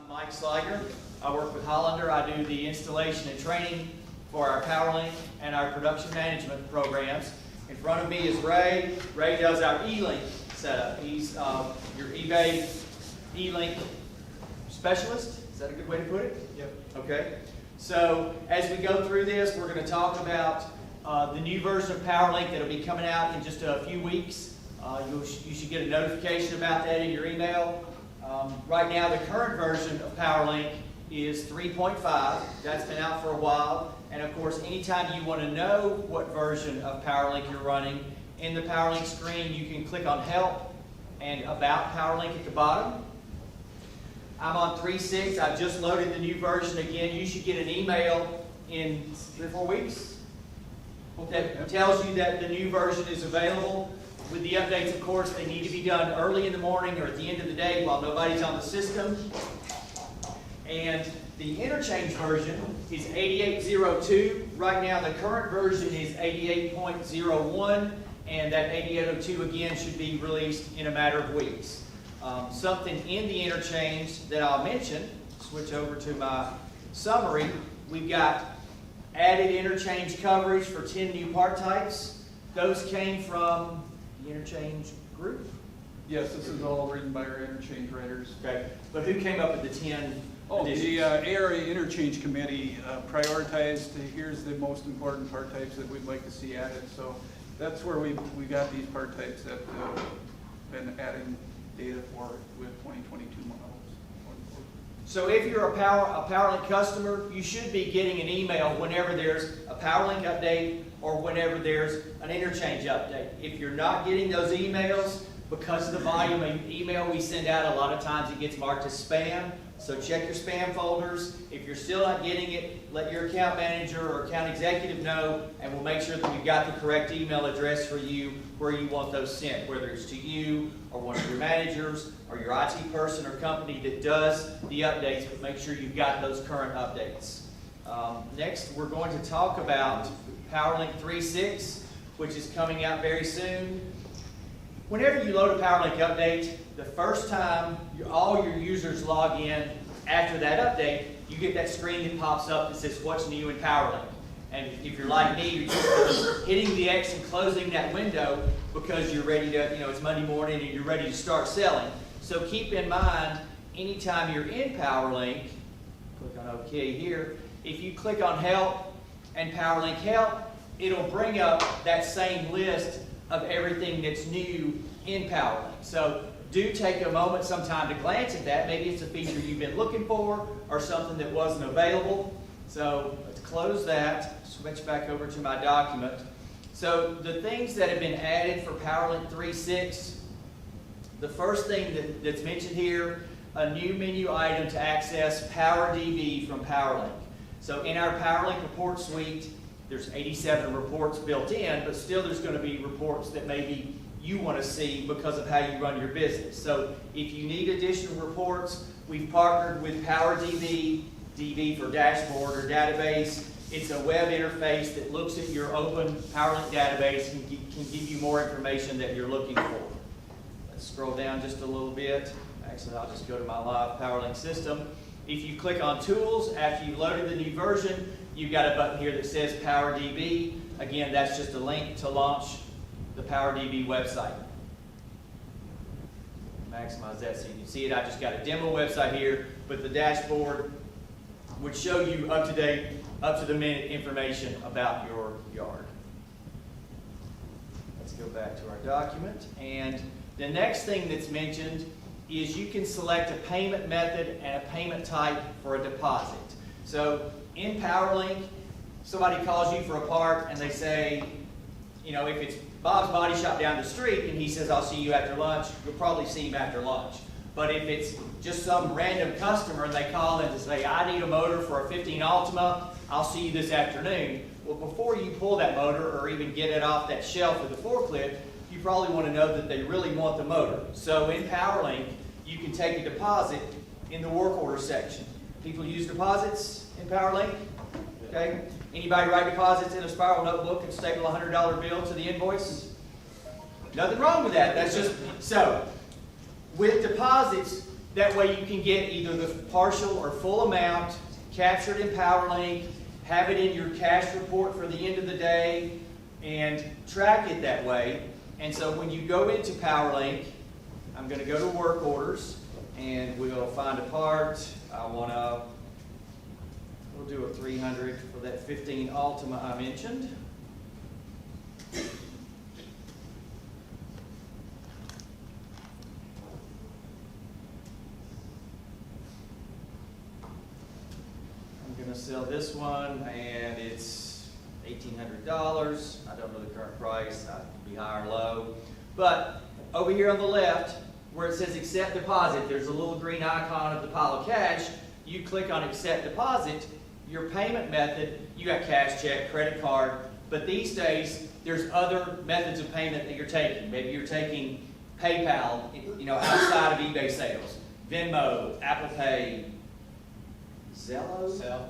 Mike Sliger. I work with Hollander. I do the installation and training for our Powerlink and our production management programs. In front of me is Ray. Ray does our eLink setup. He's your eBay eLink specialist. Is that a good way to put it? Yep. Okay. So as we go through this, we're going to talk about the new version of Powerlink that will be coming out in just a few weeks. You should get a notification about that in your email. Right now, the current version of Powerlink is 3.5. That's been out for a while. And of course, anytime you want to know what version of Powerlink you're running, in the Powerlink screen, you can click on Help and About Powerlink at the bottom. I'm on 3.6. I've just loaded the new version again. You should get an email in 3 or 4 weeks that tells you that the new version is available. With the updates, of course, they need to be done early in the morning or at the end of the day while nobody's on the system. And the interchange version is 88.02. Right now, the current version is 88.01, and that 88.02 again should be released in a matter of weeks. Something in the interchange that I'll mention, switch over to my summary, we've got added interchange coverage for 10 new part types. Those came from the interchange group? Yes, this is all written by our interchange writers. Okay, but who came up with the 10 additions? The ARA Interchange Committee prioritized, here's the most important part types that we'd like to see added. So that's where we got these part types that been adding data for with 2022 models. So if you're a Powerlink customer, you should be getting an email whenever there's a Powerlink update or whenever there's an interchange update. If you're not getting those emails, because of the volume of email we send out, a lot of times it gets marked as spam. So check your spam folders. If you're still not getting it, let your account manager or account executive know, and we'll make sure that we've got the correct email address for you where you want those sent, whether it's to you or one of your managers or your IT person or company that does the updates, but make sure you've got those current updates. Next, we're going to talk about Powerlink 3.6, which is coming out very soon. Whenever you load a Powerlink update, the first time all your users log in after that update, you get that screen that pops up that says what's new in Powerlink. And if you're like me, you're just hitting the X and closing that window because you're ready to, it's Monday morning and you're ready to start selling. So keep in mind, anytime you're in Powerlink, click on OK here, if you click on Help and Powerlink Help, it'll bring up that same list of everything that's new in Powerlink. So do take a moment sometime to glance at that. Maybe it's a feature you've been looking for or something that wasn't available. So let's close that, switch back over to my document. So the things that have been added for Powerlink 3.6, the first thing that's mentioned here, a new menu item to access PowerDB from Powerlink. So in our Powerlink report suite, there's 87 reports built in, but still there's going to be reports that maybe you want to see because of how you run your business. So if you need additional reports, we've partnered with PowerDB, DB for dashboard or database. It's a web interface that looks at your open Powerlink database and can give you more information that you're looking for. Let's scroll down just a little bit. Actually, I'll just go to my live Powerlink system. If you click on Tools, after you've loaded the new version, you've got a button here that says PowerDB. Again, that's just a link to launch the PowerDB website. Maximize that so you can see it. I just got a demo website here, but the dashboard would show you up-to-date, up-to-the-minute information about your yard. Let's go back to our document. And the next thing that's mentioned is you can select a payment method and a payment type for a deposit. So in Powerlink, somebody calls you for a part and they say, if it's Bob's Body Shop down the street and he says, I'll see you after lunch, you'll probably see him after lunch. But if it's just some random customer and they call in to say, I need a motor for a 15 Altima, I'll see you this afternoon. Well, before you pull that motor or even get it off that shelf with the forklift, you probably want to know that they really want the motor. So in Powerlink, you can take a deposit in the work order section. People use deposits in Powerlink. Okay? Anybody write deposits in a spiral notebook and staple a $100 bill to the invoice? Nothing wrong with that. That's just so. With deposits, That way you can get either the partial or full amount captured in Powerlink, have it in your cash report for the end of the day, and track it that way. And so when you go into Powerlink, I'm going to go to work orders, and we'll find a part. We'll do a 300 for that 15 Ultima I mentioned. I'm going to sell this one, and it's $1,800. I don't know the current price. I could be high or low. But over here on the left, where it says accept deposit, there's a little green icon of the pile of cash. You click on accept deposit. Your payment method, you got cash, check, credit card, but these days there's other methods of payment that you're taking. Maybe you're taking PayPal, outside of eBay sales, Venmo, Apple Pay, Zelle?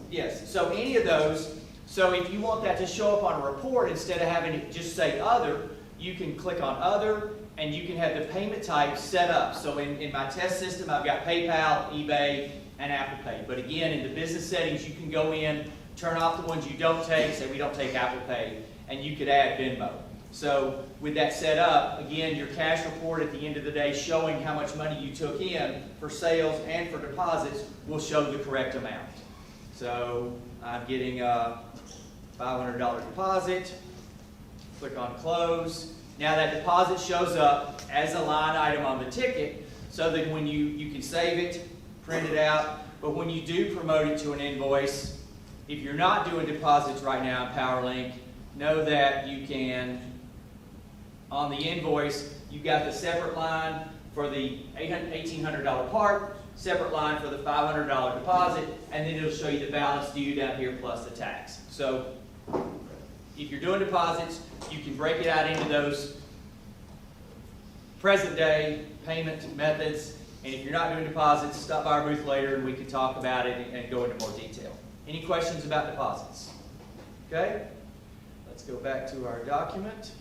Yes, so any of those. So if you want that to show up on a report instead of having it just say other, you can click on other and you can have the payment type set up. So in my test system, I've got PayPal, eBay, and Apple Pay. But again, in the business settings, you can go in, turn off the ones you don't take, say we don't take Apple Pay, and you could add Venmo. So with that set up, again, your cash report at the end of the day showing how much money you took in for sales and for deposits will show the correct amount. So I'm getting a $500 deposit, click on close. Now that deposit shows up as a line item on the ticket so that when you can save it, print it out, but when you do promote it to an invoice, if you're not doing deposits right now in Powerlink, know that you can, on the invoice, you've got the separate line for the $1,800 part, separate line for the $500 deposit, and then it'll show you the balance due down here plus the tax. So if you're doing deposits, you can break it out into those present day payment methods. And if you're not doing deposits, stop by our booth later and we can talk about it and go into more detail. Any questions about deposits? Okay, let's go back to our document.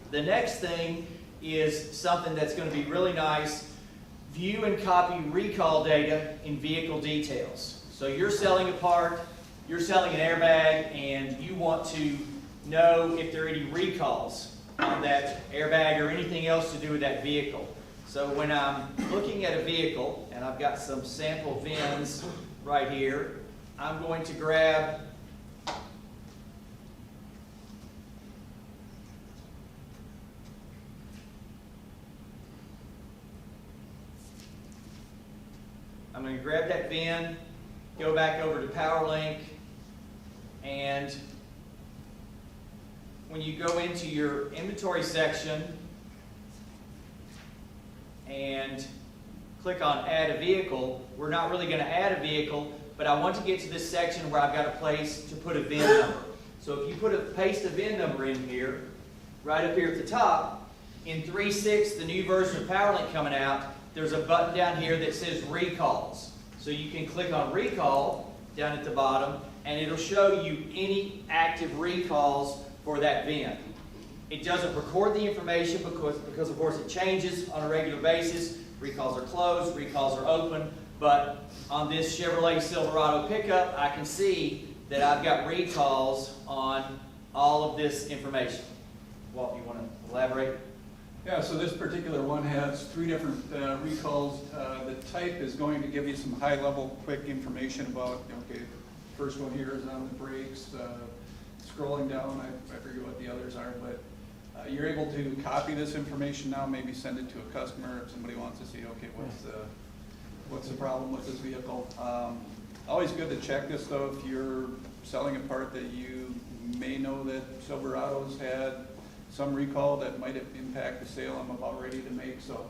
The next thing is something that's going to be really nice. View and copy recall data in vehicle details. So you're selling a part, you're selling an airbag, and you want to know if there are any recalls on that airbag or anything else to do with that vehicle. So when I'm looking at a vehicle, and I've got some sample VINs right here, I'm going to grab that VIN, go back over to Powerlink, and when you go into your inventory section and click on add a vehicle, we're not really going to add a vehicle, but I want to get to this section where I've got a place to put a VIN number. So if you paste a VIN number in here, right up here at the top, in 3.6, the new version of Powerlink coming out, there's a button down here that says recalls. So you can click on recall down at the bottom, and it'll show you any active recalls for that VIN. It doesn't record the information because of course it changes on a regular basis. Recalls are closed, recalls are open, but on this Chevrolet Silverado pickup, I can see that I've got recalls on all of this information. Walt, you want to elaborate? Yeah, so this particular one has 3 different recalls. The type is going to give you some high-level, quick information about, okay, first one here is on the brakes. Scrolling down, I forget what the others are, but you're able to copy this information now, maybe send it to a customer if somebody wants to see, okay, what's the problem with this vehicle. Always good to check this though if you're selling a part that you may know that Silverado's had some recall that might impact the sale I'm about ready to make. So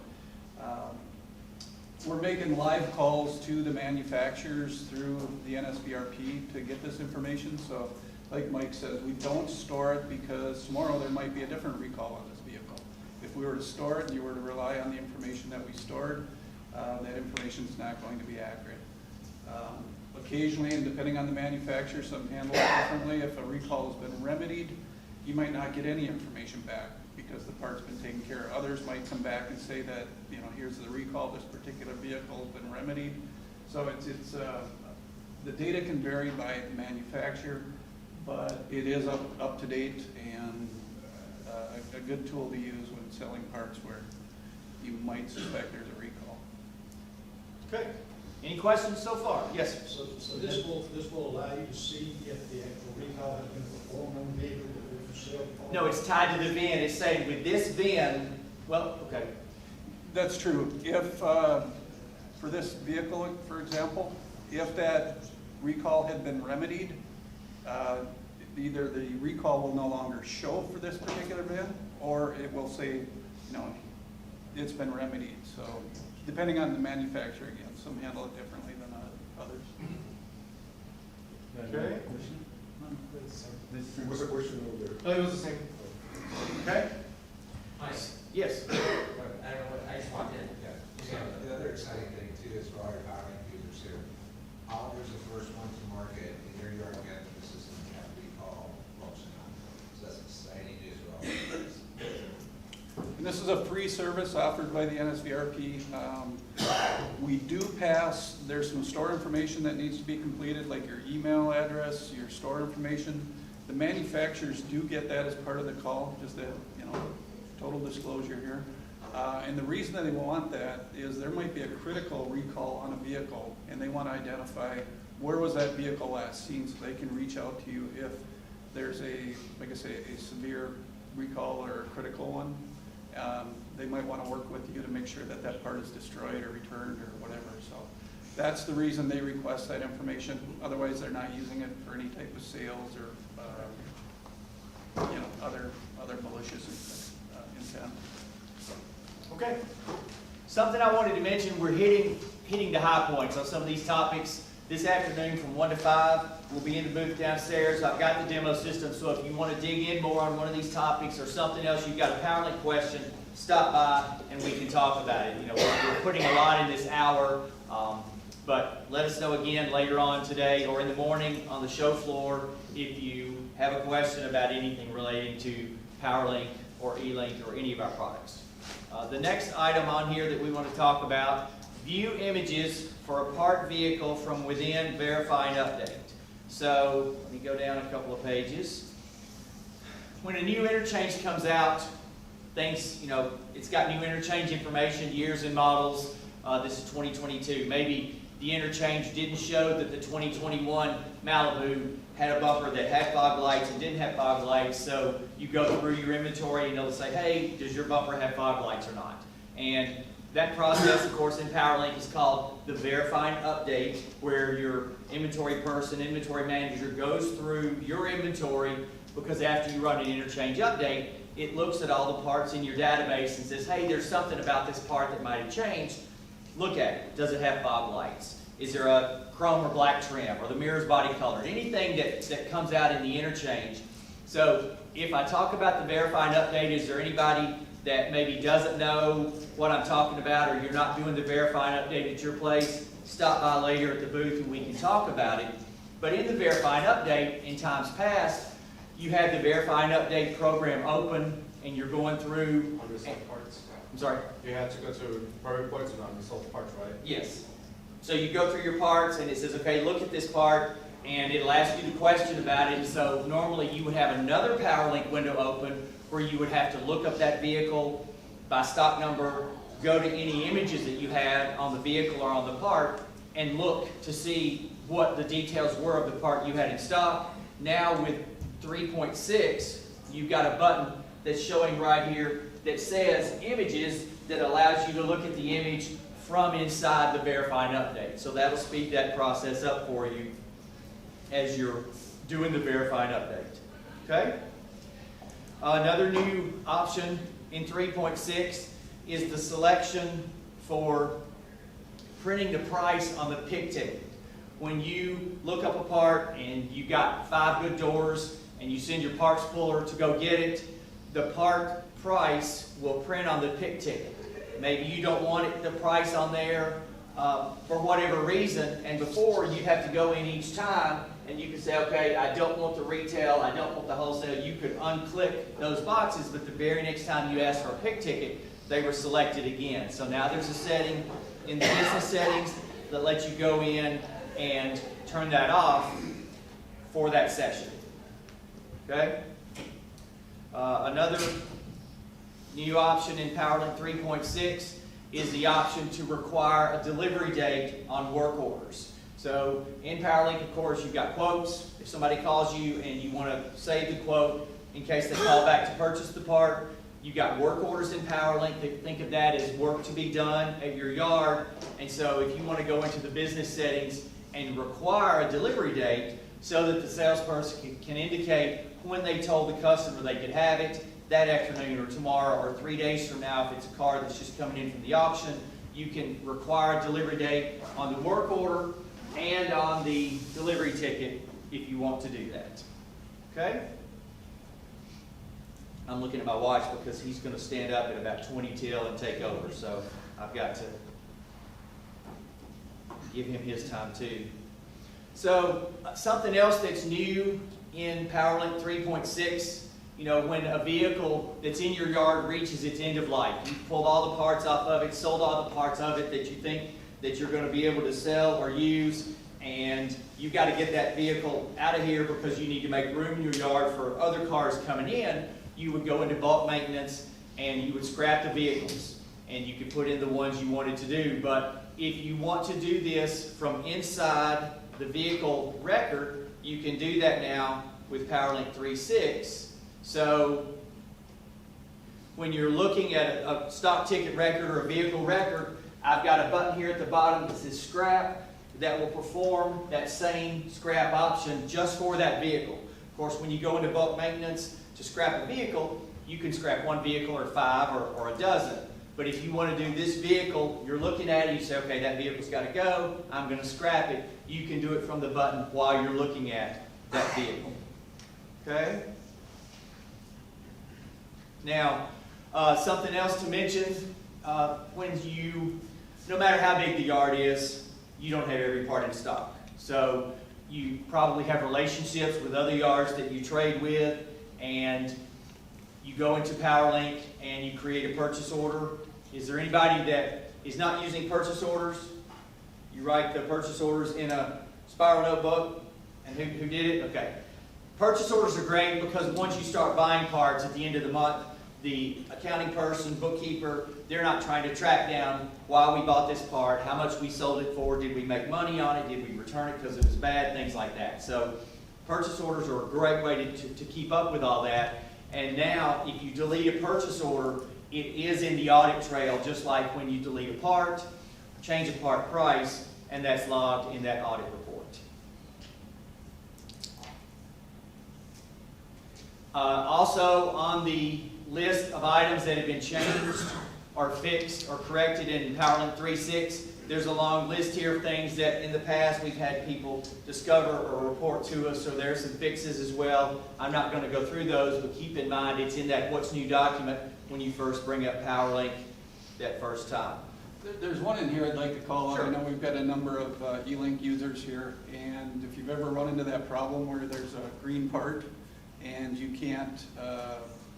we're making live calls to the manufacturers through the NSBRP to get this information. So like Mike says, we don't store it because tomorrow there might be a different recall on this vehicle. If we were to store it and you were to rely on the information that we stored, that information is not going to be accurate. Occasionally, and depending on the manufacturer, some handle it differently. If a recall has been remedied, you might not get any information back because the part's been taken care of. Others might come back and say that, you know, here's the recall, this particular vehicle has been remedied. So the data can vary by manufacturer, but it is up to date and a good tool to use when selling parts where you might suspect there's a recall. Okay. Any questions so far? Yes, sir. So this will allow you to see if the actual recall has been performed on the vehicle that was for sale? No, it's tied to the VIN. It's saying with this VIN, well, okay. That's true. If, for this vehicle, for example, if that recall had been remedied, either the recall will no longer show for this particular VIN, or it will say, you know, it's been remedied. So depending on the manufacturer, again, some handle it differently than others. Okay. What's the question over there? Oh, it was the same. Okay? Hi. Yes. I don't know what, I just walked in. The other exciting thing too is for all your Powerlink users here. Hollander's the first one to market in your yard management system to have recall function on it. So that's exciting news for all of us. And this is a free service offered by the NSVRP. We do pass, there's some store information that needs to be completed, like your email address, your store information. The manufacturers do get that as part of the call, just that, you know, total disclosure here. And the reason that they want that is there might be a critical recall on a vehicle and they want to identify where was that vehicle last seen so they can reach out to you if there's a, like I say, a severe recall or a critical one. They might want to work with you to make sure that that part is destroyed or returned or whatever. So that's the reason they request that information. Otherwise, they're not using it for any type of sales or you know, other malicious intent. Okay. Something I wanted to mention, we're hitting the high points on some of these topics. This afternoon from 1 to 5, we'll be in the booth downstairs. I've got the demo system, so if you want to dig in more on one of these topics or something else, you've got a Powerlink question, stop by and we can talk about it. You know, we're putting a lot in this hour, but let us know again later on today or in the morning on the show floor if you have a question about anything relating to Powerlink or eLink or any of our products. The next item on here that we want to talk about, view images for a part vehicle from within, verify and update. So let me go down a couple of pages. When a new interchange comes out, things, you know, it's got new interchange information, years and models. This is 2022. Maybe the interchange didn't show that the 2021 Malibu had a bumper that had fog lights and didn't have fog lights, so you go through your inventory and it'll say, hey, does your bumper have fog lights or not? And that process, of course, in Powerlink is called the verify and update, where your inventory person, inventory manager goes through your inventory, because after you run an interchange update, it looks at all the parts in your database and says, hey, there's something about this part that might have changed. Look at it. Does it have fog lights? Is there a chrome or black trim? Or the mirror's body colored? Anything that comes out in the interchange. So if I talk about the verify and update, is there anybody that maybe doesn't know what I'm talking about, or you're not doing the verify and update at your place? Stop by later at the booth and we can talk about it. But in the verify and update, in times past, you had the verify and update program open and you're going through Unresolved parts. I'm sorry? You had to go to prior reports and unresolved parts, right? Yes. So you go through your parts and it says, okay, look at this part, and it'll ask you the question about it. So normally you would have another Powerlink window open where you would have to look up that vehicle by stock number, go to any images that you had on the vehicle or on the part, and look to see what the details were of the part you had in stock. Now with 3.6, you've got a button that's showing right here that says images, that allows you to look at the image from inside the verify and update. So that'll speed that process up for you as you're doing the verify and update. Okay? Another new option in 3.6 is the selection for printing the price on the pick ticket. When you look up a part and you got 5 good doors and you send your parts puller to go get it, the part price will print on the pick ticket. Maybe you don't want the price on there for whatever reason, and before you'd have to go in each time and you could say, okay, I don't want the retail, I don't want the wholesale. You could unclick those boxes, but the very next time you asked for a pick ticket, they were selected again. So now there's a setting in the business settings that lets you go in and turn that off for that session. Okay? Another new option in PowerLink 3.6 is the option to require a delivery date on work orders. So in PowerLink, of course, you've got quotes. If somebody calls you and you want to save the quote in case they call back to purchase the part, you've got work orders in PowerLink. Think of that as work to be done at your yard. And so if you want to go into the business settings and require a delivery date so that the salesperson can indicate when they told the customer they could have it, that afternoon or tomorrow or 3 days from now, if it's a car that's just coming in from the auction, you can require a delivery date on the work order and on the delivery ticket if you want to do that. Okay? I'm looking at my watch because he's going to stand up at about 20 till and take over, so I've got to give him his time too. So something else that's new in PowerLink 3.6, you know, when a vehicle that's in your yard reaches its end of life, you've pulled all the parts off of it, sold all the parts of it that you think that you're going to be able to sell or use, and you've got to get that vehicle out of here because you need to make room in your yard for other cars coming in, you would go into bulk maintenance and you would scrap the vehicles and you could put in the ones you wanted to do. But if you want to do this from inside the vehicle record, you can do that now with PowerLink 3.6. So when you're looking at a stock ticket record or a vehicle record, I've got a button here at the bottom that says scrap that will perform that same scrap option just for that vehicle. Of course, when you go into bulk maintenance to scrap a vehicle, you can scrap one vehicle or 5 or a dozen. But if you want to do this vehicle, you're looking at it, you say, okay, that vehicle's got to go, I'm going to scrap it. You can do it from the button while you're looking at that vehicle. Okay? Now, something else to mention, no matter how big the yard is, you don't have every part in stock. So you probably have relationships with other yards that you trade with, and you go into PowerLink and you create a purchase order. Is there anybody that is not using purchase orders? You write the purchase orders in a spiral notebook, and who did it? Okay. Purchase orders are great because once you start buying parts at the end of the month, the accounting person, bookkeeper, they're not trying to track down why we bought this part, how much we sold it for, did we make money on it, did we return it because it was bad, things like that. So purchase orders are a great way to keep up with all that. And now, if you delete a purchase order, it is in the audit trail, just like when you delete a part, change a part price, and that's logged in that audit report. Also, on the list of items that have been changed or fixed or corrected in PowerLink 3.6, there's a long list here of things that in the past we've had people discover or report to us, so there's some fixes as well. I'm not going to go through those, but keep in mind it's in that What's New document when you first bring up PowerLink that first time. There's one in here I'd like to call out. Sure. I know we've got a number of eLink users here, and if you've ever run into that problem where there's a green part and you can't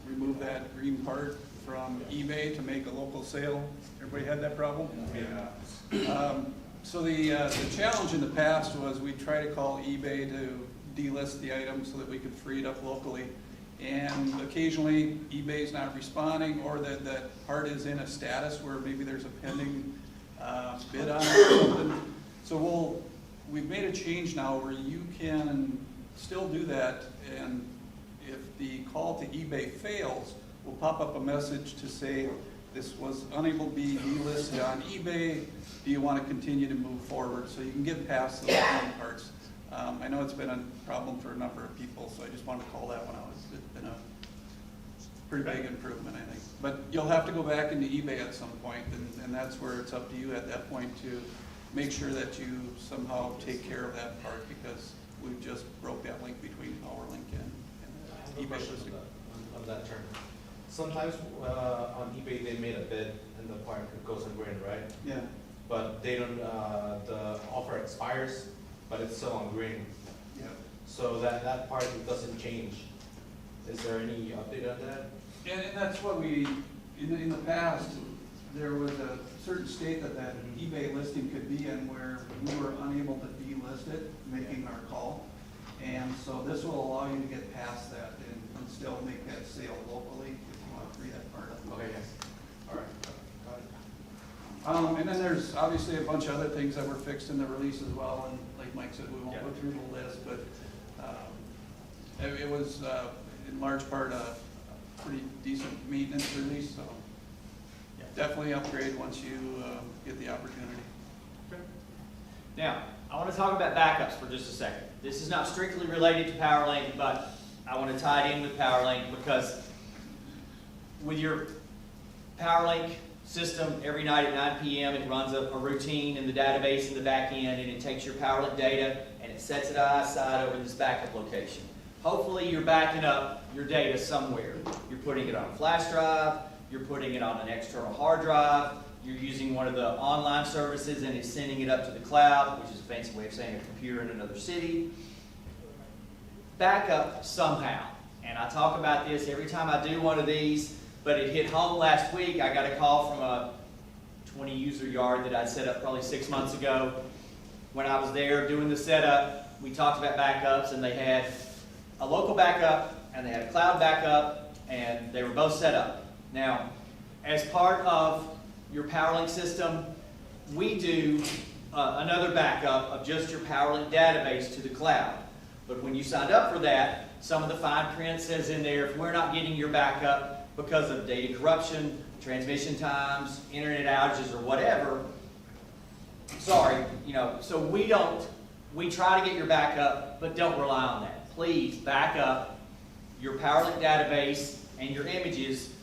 remove that green part from eBay to make a local sale. Everybody had that problem? Yeah. So the challenge in the past was we try to call eBay to delist the item so that we could free it up locally. And occasionally eBay's not responding, or that part is in a status where maybe there's a pending bid on it or something. So we've made a change now where you can still do that, and if the call to eBay fails, we'll pop up a message to say this was unable to be delisted on eBay. Do you want to continue to move forward? So you can get past those parts. I know it's been a problem for a number of people, so I just wanted to call that one out. It's been a pretty big improvement, I think. But you'll have to go back into eBay at some point, and that's where it's up to you at that point to make sure that you somehow take care of that part, because we've just broke that link between PowerLink and eBay listing. On that term. Sometimes on eBay they made a bid and the part goes in green, right? Yeah. but they don't, the offer expires, but it's still on green. Yeah. So that part doesn't change. Is there any update on that? And that's what we, in the past, there was a certain state that eBay listing could be in where we were unable to delist it, making our call. And so this will allow you to get past that and still make that sale locally if you want to free that part up. Okay, yes. All right, got it. And then there's obviously a bunch of other things that were fixed in the release as well, and like Mike said, we won't go through the list, but it was in large part a pretty decent maintenance release, so definitely upgrade once you get the opportunity. Now, I want to talk about backups for just a second. This is not strictly related to Powerlink, but I want to tie it in with Powerlink because with your Powerlink system, every night at 9 p.m. it runs a routine in the database in the back end, and it takes your Powerlink data and it sets it aside over this backup location. Hopefully you're backing up your data somewhere. You're putting it on a flash drive, you're putting it on an external hard drive, you're using one of the online services and it's sending it up to the cloud, which is a fancy way of saying a computer in another city. Backup somehow. And I talk about this every time I do one of these, but it hit home last week. I got a call from a 20 user yard that I'd set up probably 6 months ago. When I was there doing the setup, we talked about backups, and they had a local backup and they had a cloud backup, and they were both set up. Now, as part of your Powerlink system, we do another backup of just your Powerlink database to the cloud. But when you signed up for that, some of the fine print says in there, if we're not getting your backup because of data corruption, transmission times, internet outages, or whatever, sorry, so we try to get your backup, but don't rely on that. Please back up your Powerlink database and your images.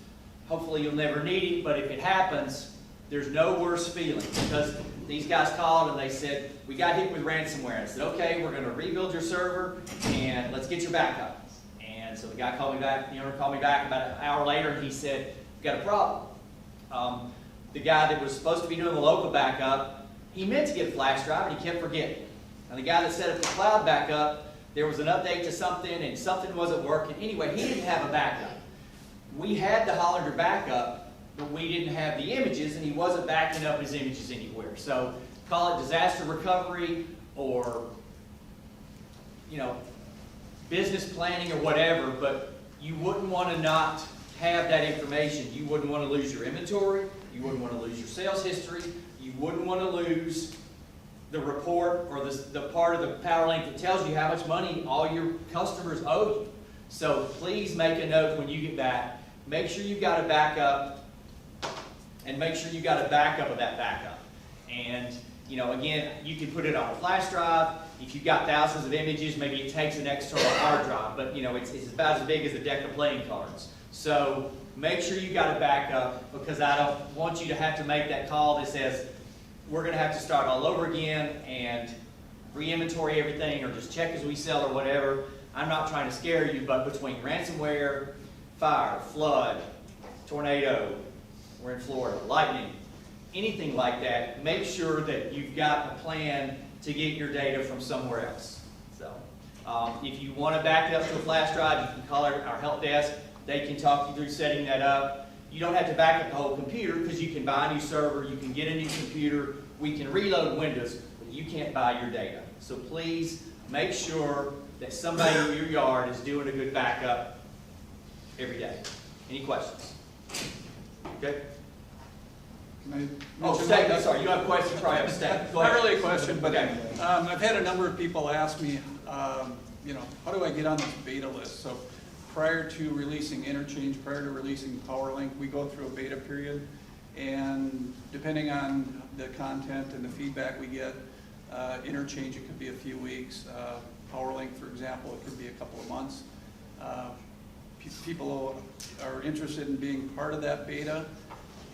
Hopefully you'll never need it, but if it happens, there's no worse feeling, because these guys called and they said, we got hit with ransomware. I said, okay, we're going to rebuild your server and let's get your backup. And so the guy called me back, the owner called me back about an hour later, and he said, we've got a problem. The guy that was supposed to be doing the local backup, he meant to get a flash drive and he kept forgetting. And the guy that set up the cloud backup, there was an update to something and something wasn't working. Anyway, he didn't have a backup. We had the Hollander backup, but we didn't have the images, and he wasn't backing up his images anywhere. So call it disaster recovery or, business planning or whatever, but you wouldn't want to not have that information. You wouldn't want to lose your inventory. You wouldn't want to lose your sales history. You wouldn't want to lose the report or the part of the Powerlink that tells you how much money all your customers owe you. So please make a note when you get back. Make sure you've got a backup, and make sure you got a backup of that backup. And again, you can put it on a flash drive. If you've got thousands of images, maybe it takes an external hard drive, but it's about as big as a deck of playing cards. So make sure you got a backup, because I don't want you to have to make that call that says, we're going to have to start all over again and re-inventory everything, or just check as we sell or whatever. I'm not trying to scare you, but between ransomware, fire, flood, tornado, we're in Florida, lightning, anything like that, make sure that you've got a plan to get your data from somewhere else. So if you want to back it up to a flash drive, you can call our help desk. They can talk you through setting that up. You don't have to back up the whole computer, because you can buy a new server, you can get a new computer, we can reload Windows, but you can't buy your data. So please make sure that somebody in your yard is doing a good backup every day. Any questions? Okay? Can I Oh, mention statement. one? Sorry, you have a question? You probably have a statement. Go Not ahead. really a question, but Okay. I've had a number of people ask me, how do I get on this beta list? So prior to releasing Interchange, prior to releasing Powerlink, we go through a beta period, and depending on the content and the feedback we get, Interchange, it could be a few weeks. Powerlink, for example, it could be a couple of months. People are interested in being part of that beta.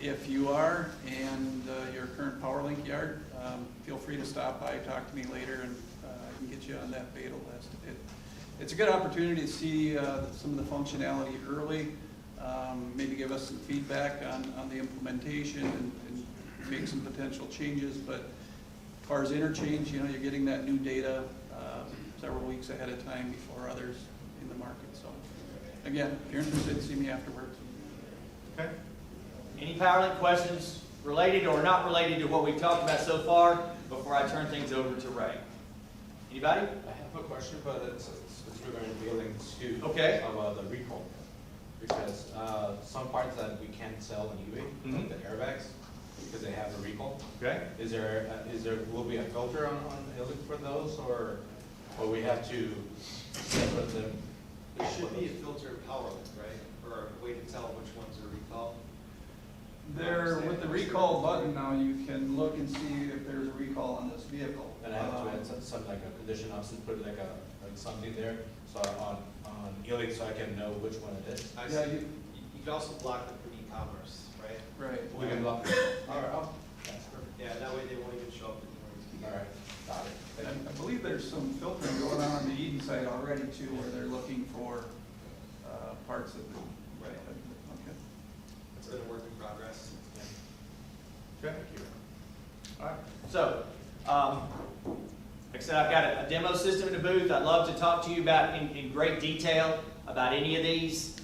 If you are, and you're a current Powerlink yard, feel free to stop by, talk to me later, and I can get you on that beta list. It's a good opportunity to see some of the functionality early, maybe give us some feedback on the implementation, and make some potential changes, but as far as interchange, you know, you're getting that new data several weeks ahead of time before others in the market. So again, if you're interested, see me afterwards. Okay. Any PowerLink questions related or not related to what we've talked about so far before I turn things over to Ray? Anybody? I have a question, but it's regarding eLink too. Okay. About the recall. Because some parts that we can't sell on eBay, like the airbags, because they have a recall. Okay. Will be a filter on eLink for those, or we have to separate them? There should be a filter of PowerLink, right? Or a way to tell which ones are recalled. There, with the recall button now, you can look and see if there's a recall on this vehicle. And I have to add some like a condition, also put like something there, so on eLink, so I can know which one it is. I Yeah, see. You can also block them from e-commerce, right? Right. We can block it. All right, that's perfect. Yeah, that way they won't even show up in the All right, got it. I believe there's some filtering going on the Eden site already too, where they're looking for parts of the. Right. Okay. It's been a work in progress. Okay. All right. So, like I said, I've got a demo system in the booth. I'd love to talk to you about in great detail about any of these.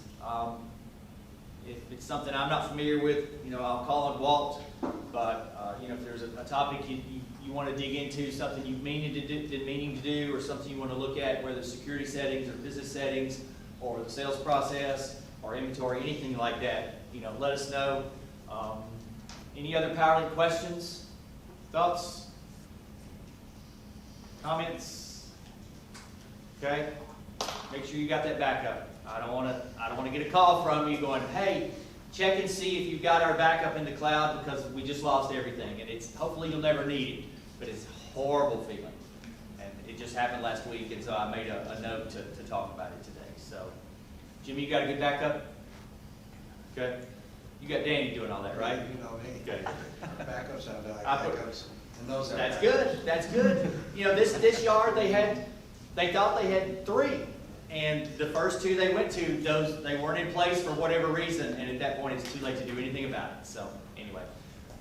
If it's something I'm not familiar with, you know, I'll call on Walt. But you know, if there's a topic you want to dig into, something you've been meaning to do, or something you want to look at, whether it's security settings or business settings, or the sales process, or inventory, anything like that, you know, let us know. Any other PowerLink questions, thoughts, comments? Okay, make sure you got that backup. I don't want to get a call from you going, hey, check and see if you've got our backup in the cloud because we just lost everything. And it's hopefully you'll never need it, but it's a horrible feeling. And it just happened last week, and so I made a note to talk about it today. So, Jimmy, you got a good backup? Okay. You got Danny doing all that, right? You know me. Okay. Backups have I put- backups, and those have That's backups. good. That's good. You know, this yard they thought they had 3, and the first 2 they went to, they weren't in place for whatever reason, and at that point it's too late to do anything about it. So anyway,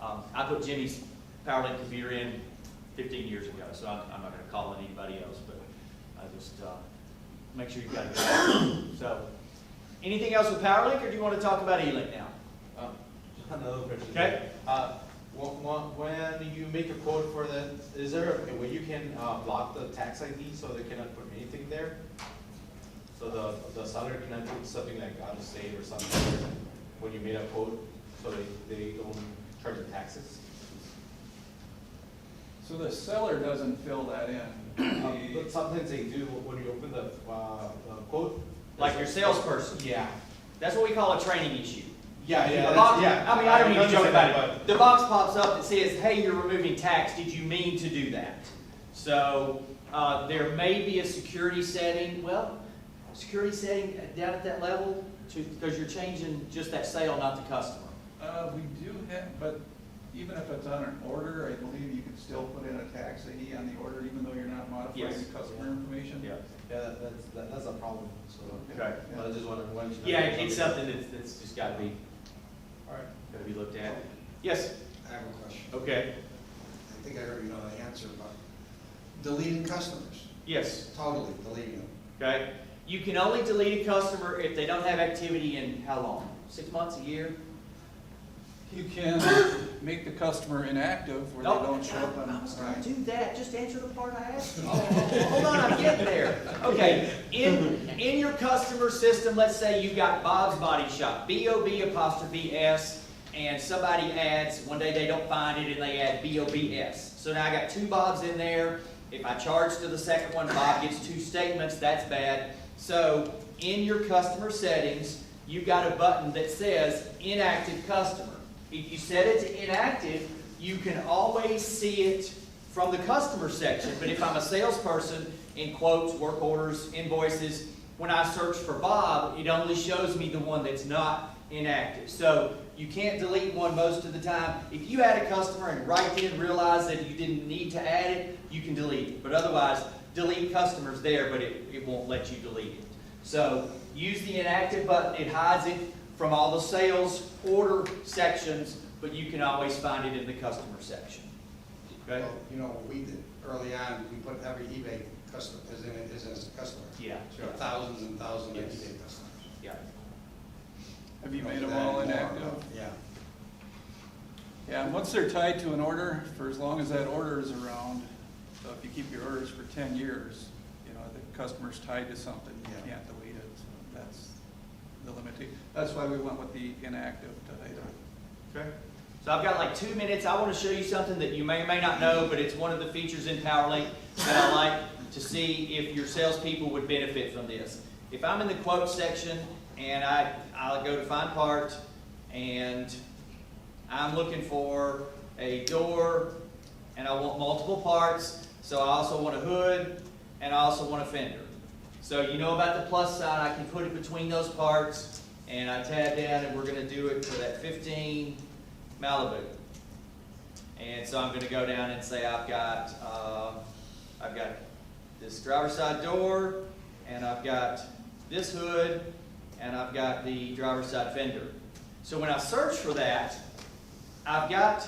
I put Jimmy's PowerLink computer in 15 years ago, so I'm not going to call on anybody else, but I just make sure you've got it. So, anything else with PowerLink, or do you want to talk about eLink now? Another question. Okay. When you make a quote for that, is there a way you can block the tax ID so they cannot put anything there? So the seller cannot put something like out of state or something when you made a quote, so they don't charge the taxes? So the seller doesn't fill that in. But sometimes they do when you open the quote. Like your salesperson. Yeah. That's what we call a training issue. Yeah, The box, yeah. I mean, I don't mean to joke understand about it. The box pops up that says, hey, you're removing tax. Did you mean to do that? So there may be a security setting. Well, security setting down at that level because you're changing just that sale, not the customer. We do have, but even if it's on an order, I believe you can still put in a tax ID on the order, even though you're not modifying Yes. the customer information. Yeah. Yeah, that's a problem. So, Okay. but I just wanted to mention. Yeah, it's something that's just got to be All right. looked at. Yes. I have a question. Okay. I think I already know the answer, but deleting customers, Yes. totally deleting them. Okay. You can only delete a customer if they don't have activity in how long? 6 months, a year? You can make the customer inactive where No, they don't show up on. I was going to do that. Just answer the part I asked you. Hold on, I'm getting there. Okay, in your customer system, let's say you've got Bob's Body Shop, B-O-B'_S, and somebody adds, one day they don't find it and they add B-O-B-S. So now I got 2 Bobs in there. If I charge to the second one, Bob gets 2 statements. That's bad. So in your customer settings, you've got a button that says inactive customer. If you set it to inactive, you can always see it from the customer section. But if I'm a salesperson, in quotes, work orders, invoices, when I search for Bob, it only shows me the one that's not inactive. So you can't delete one most of the time. If you add a customer and right then realize that you didn't need to add it, you can delete it. But otherwise, delete customers there, but it won't let you delete it. So use the inactive button. It hides it from all the sales order sections but you can always find it in the customer section. Okay? Well, you know, we did, early on, we put every eBay customer, as a customer. Yeah. So thousands and thousands of Yes. eBay customers. Yeah. Have you Don't made do them that all anymore, inactive? but, Yeah. Yeah, and once they're tied to an order, for as long as that order is around, so if you keep your orders for 10 years, you know, the customer's tied to something, you Yeah. can't delete it. So that's the limitation. That's why we went with the inactive item. Okay. So I've got like 2 minutes. I want to show you something that you may or may not know, but it's one of the features in PowerLink that I like to see if your salespeople would benefit from this. If I'm in the quote section and I'll go to find part and I'm looking for a door and I want multiple parts, so I also want a hood and I also want a fender. So you know about the plus sign, I can put it between those parts and I tab down and we're going to do it for that 15 Malibu. And so I'm going to go down and say I've got this driver's side door and I've got this hood and I've got the driver's side fender. So when I search for that, I've got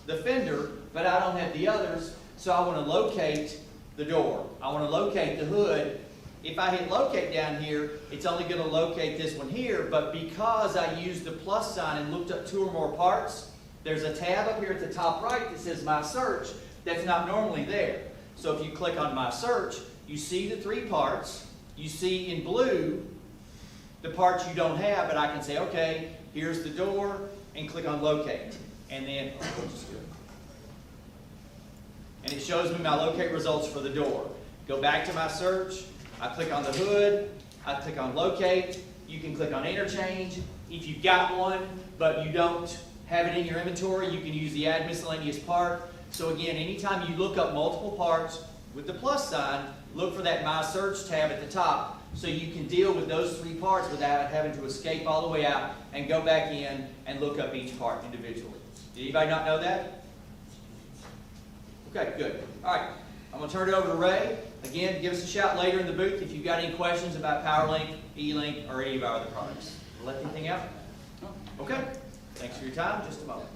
the fender, but I don't have the others, so I want to locate the door. I want to locate the hood. If I hit locate down here, it's only going to locate this one here, but because I used the plus sign and looked up 2 or more parts, there's a tab up here at the top right that says My Search that's not normally there. So if you click on My Search, you see the 3 parts. You see in blue the parts you don't have, but I can say, okay, here's the door, and click on Locate. And then, and it shows me my locate results for the door. Go back to my search. I click on the hood. I click on Locate. You can click on Interchange. If you've got one, but you don't have it in your inventory, you can use the Add Miscellaneous Part. So again, anytime you look up multiple parts with the plus sign, look for that My Search tab at the top so you can deal with those 3 parts without having to escape all the way out and go back in and look up each part individually. Did anybody not know that? Okay, good. All right, I'm going to turn it over to Ray. Again, give us a shout later in the booth if you've got any questions about PowerLink, eLink, or any of our other products. Left anything out? Okay. Thanks for your time. Just a moment.